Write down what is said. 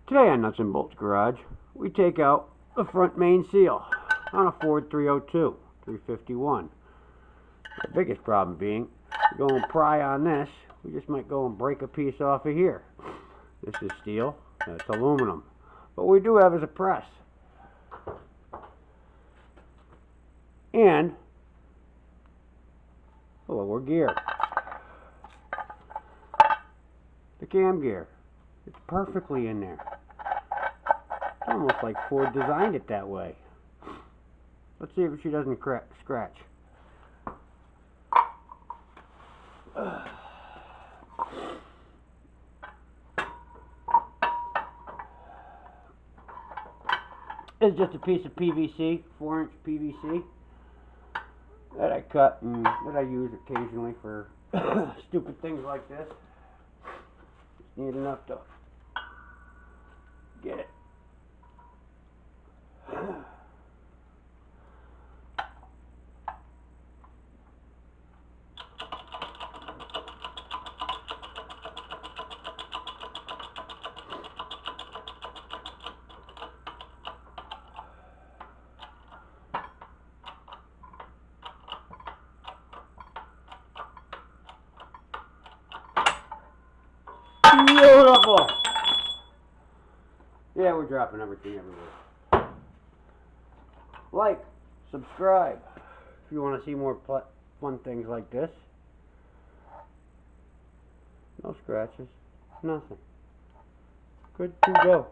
Today on Nuts and Bolts Garage, we take out the front main seal on a Ford 302, 351. The biggest problem being, we go and pry on this, we just might go and break a piece off of here. This is steel, and it's aluminum. What we do have is a press. And a lower gear. The cam gear. It's perfectly in there. It's almost like Ford designed it that way. Let's see if she doesn't scratch. It's just a piece of PVC, 4-inch PVC, that I cut and that I use occasionally for stupid things like this. Just need enough to get it. Beautiful! Yeah, we're dropping everything everywhere. Like, subscribe if you want to see more fun things like this. No scratches, nothing. Good to go.